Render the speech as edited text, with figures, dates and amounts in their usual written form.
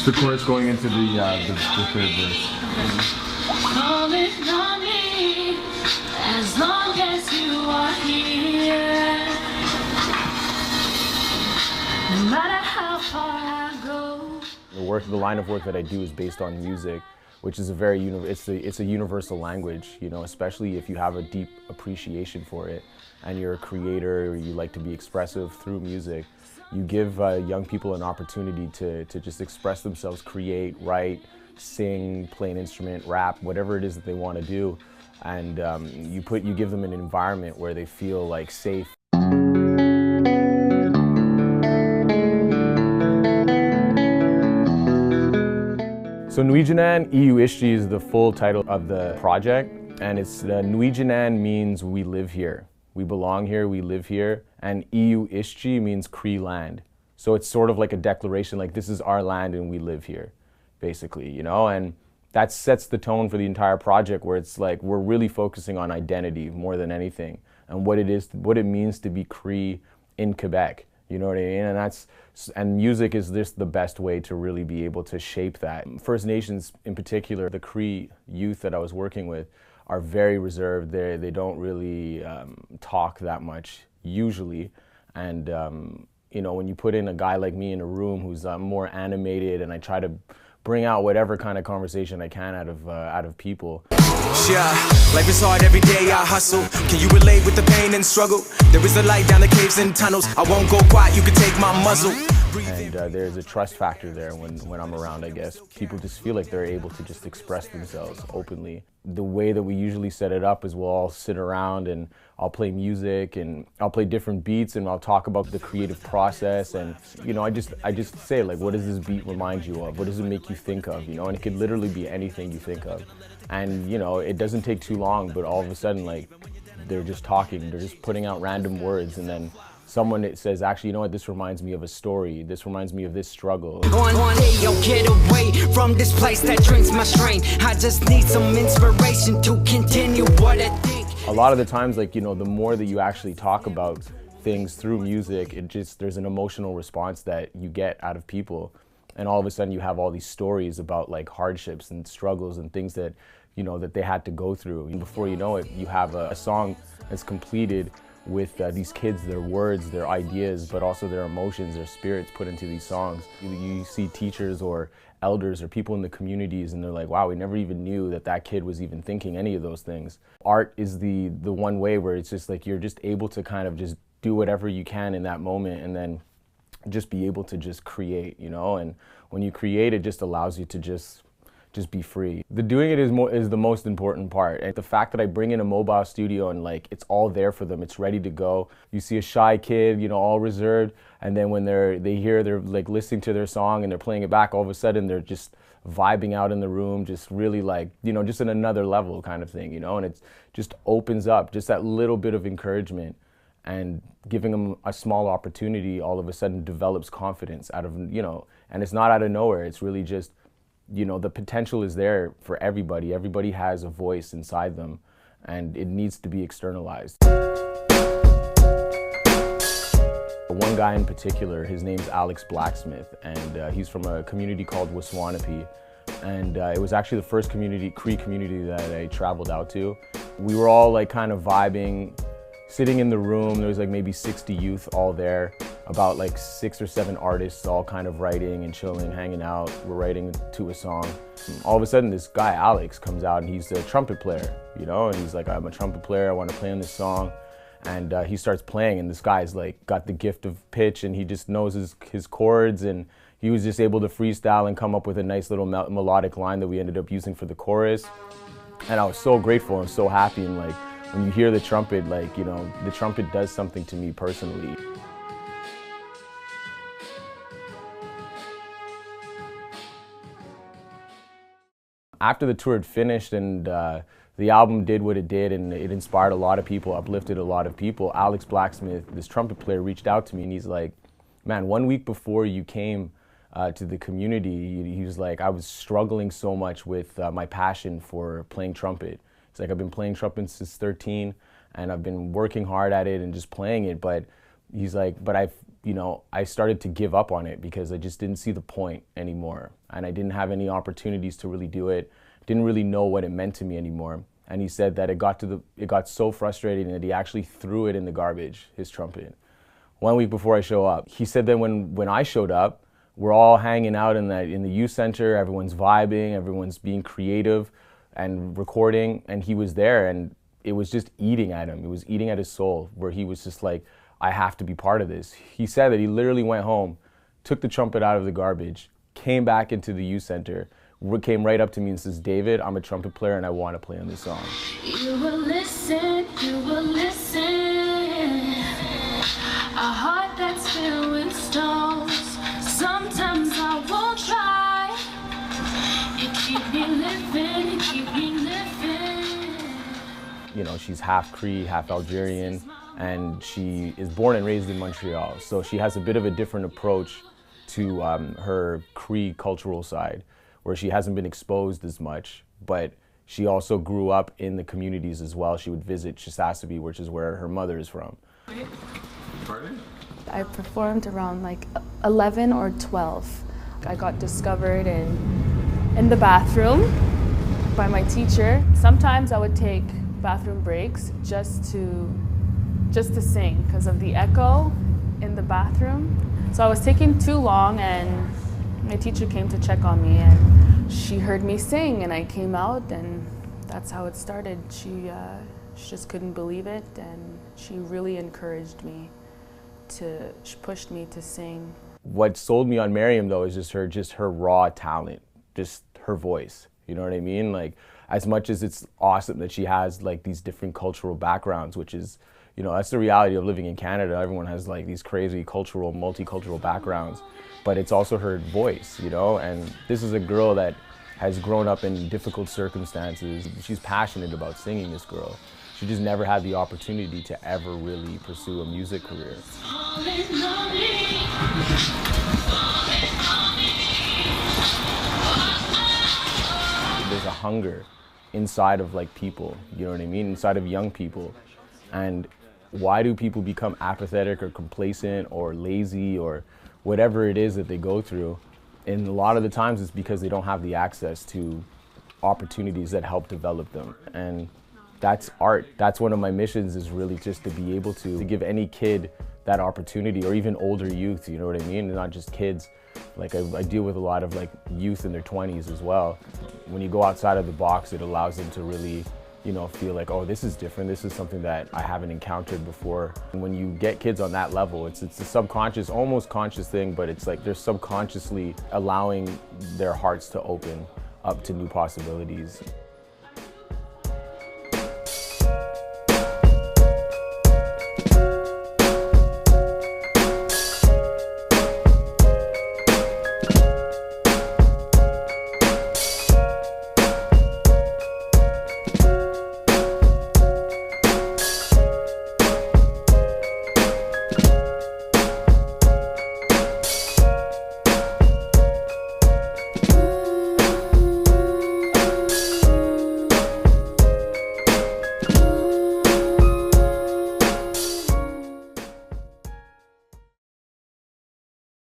the chorus going into the third verse. Calling on me as long as you are here. No matter how far I go. The line of work that I do is based on music, which is it's a universal language, you know, especially if you have a deep appreciation for it and you're a creator or you like to be expressive through music. You give young people an opportunity to just express themselves, create, write, sing, play an instrument, rap, whatever it is that they want to do, and you give them an environment where they feel like safe. So Jinan, Eeyou, Istchee is the full title of the project, and it's Jinan means we live here. We belong here, we live here, and Eeyou, Istchee means Cree land. So it's sort of like a declaration, like this is our land and we live here, basically, you know? And that sets the tone for the entire project, where it's like we're really focusing on identity more than anything, and what it means to be Cree in Quebec. You know what I mean? And music is just the best way to really be able to shape that. First Nations in particular, the Cree youth that I was working with, are very reserved. They don't really talk that much usually, and you know, when you put in a guy like me in a room who's more animated, and I try to bring out whatever kind of conversation I can out of people. Yeah, life is hard every day, I hustle. Can you relate with the pain and struggle? There is a light down the caves and tunnels. I won't go quiet, you can take my muzzle. And there's a trust factor there when I'm around, I guess. People just feel like they're able to just express themselves openly. The way that we usually set it up is we'll all sit around and I'll play music and I'll play different beats and I'll talk about the creative process, and you know, I just say, like, what does this beat remind you of? What does it make you think of? You know, and it could literally be anything you think of. And you know, it doesn't take too long, but all of a sudden, like, they're just talking, they're just putting out random words, and then someone says, actually, you know what, this reminds me of a story, this reminds me of this struggle. One day you'll get away from this place that drinks my strain. I just need some inspiration to continue what I think. A lot of the times, like, you know, the more that you actually talk about things through music, there's an emotional response that you get out of people. And all of a sudden you have all these stories about like hardships and struggles and things that, you know, that they had to go through. And before you know it, you have a song that's completed with these kids, their words, their ideas, but also their emotions, their spirits put into these songs. You see teachers or elders or people in the communities, and they're like, wow, we never even knew that kid was even thinking any of those things. Art is the one way where it's just like you're just able to kind of just do whatever you can in that moment, and then just be able to just create, you know? And when you create, it just allows you to just be free. The doing it is the most important part. And the fact that I bring in a mobile studio and like it's all there for them, it's ready to go. You see a shy kid, you know, all reserved, and then when they're like listening to their song and they're playing it back, all of a sudden they're just vibing out in the room, just really like, you know, just at another level kind of thing, you know? And it just opens up just that little bit of encouragement, and giving them a small opportunity all of a sudden develops confidence out of, you know, and it's not out of nowhere. It's really just, you know, the potential is there for everybody. Everybody has a voice inside them, and it needs to be externalized. One guy in particular, his name's Alex Blacksmith, and he's from a community called Waswanipi. And it was actually the first Cree community that I traveled out to. We were all like kind of vibing, sitting in the room. There was like maybe 60 youth all there, about like 6 or 7 artists all kind of writing and chilling, hanging out. We're writing to a song. All of a sudden this guy Alex comes out, and he's a trumpet player, you know, and he's like, I'm a trumpet player, I want to play on this song. And he starts playing, and this guy's like got the gift of pitch, and he just knows his chords, and he was just able to freestyle and come up with a nice little melodic line that we ended up using for the chorus. And I was so grateful and so happy, and like, when you hear the trumpet, like, you know, the trumpet does something to me personally. After the tour had finished and the album did what it did, and it inspired a lot of people, uplifted a lot of people, Alex Blacksmith, this trumpet player, reached out to me, and he's like, man, 1 week before you came to the community, he was like, I was struggling so much with my passion for playing trumpet. It's like, I've been playing trumpet since 13, and I've been working hard at it and just playing it, but he's like, but you know, I started to give up on it because I just didn't see the point anymore. And I didn't have any opportunities to really do it. Didn't really know what it meant to me anymore. And he said that it got so frustrating that he actually threw it in the garbage, his trumpet, 1 week before I show up. He said that when I showed up, we're all hanging out in the youth center, everyone's vibing, everyone's being creative and recording, and he was there, and it was just eating at him. It was eating at his soul, where he was just like, I have to be part of this. He said that he literally went home, took the trumpet out of the garbage, came back into the youth center, came right up to me and says, David, I'm a trumpet player and I want to play on this song. You will listen, a heart that's filled with stones. Sometimes I won't try. You keep me living, you keep me living. You know, she's half Cree, half Algerian, and she is born and raised in Montreal. So she has a bit of a different approach to her Cree cultural side, where she hasn't been exposed as much, but she also grew up in the communities as well. She would visit Chisasibi, which is where her mother is from. Pardon? I performed around like 11 or 12. I got discovered in the bathroom by my teacher. Sometimes I would take bathroom breaks just to sing because of the echo in the bathroom. So I was taking too long, and my teacher came to check on me, and she heard me sing, and I came out, and that's how it started. She just couldn't believe it, and she really encouraged me. She pushed me to sing. What sold me on Miriam though is just her raw talent, just her voice. You know what I mean? Like, as much as it's awesome that she has like these different cultural backgrounds, which is, you know, that's the reality of living in Canada. Everyone has like these crazy cultural, multicultural backgrounds, but it's also her voice, you know? And this is a girl that has grown up in difficult circumstances. She's passionate about singing, this girl. She just never had the opportunity to ever really pursue a music career. There's a hunger inside of like people, you know what I mean? Inside of young people. And why do people become apathetic or complacent or lazy or whatever it is that they go through? And a lot of the times it's because they don't have the access to opportunities that help develop them. And that's art. That's one of my missions, is really just to be able to give any kid that opportunity, or even older youth, you know what I mean? Not just kids. Like I deal with a lot of like youth in their 20s as well. When you go outside of the box, it allows them to really, you know, feel like, oh, this is different. This is something that I haven't encountered before. And when you get kids on that level, it's a subconscious, almost conscious thing, but it's like they're subconsciously allowing their hearts to open up to new possibilities.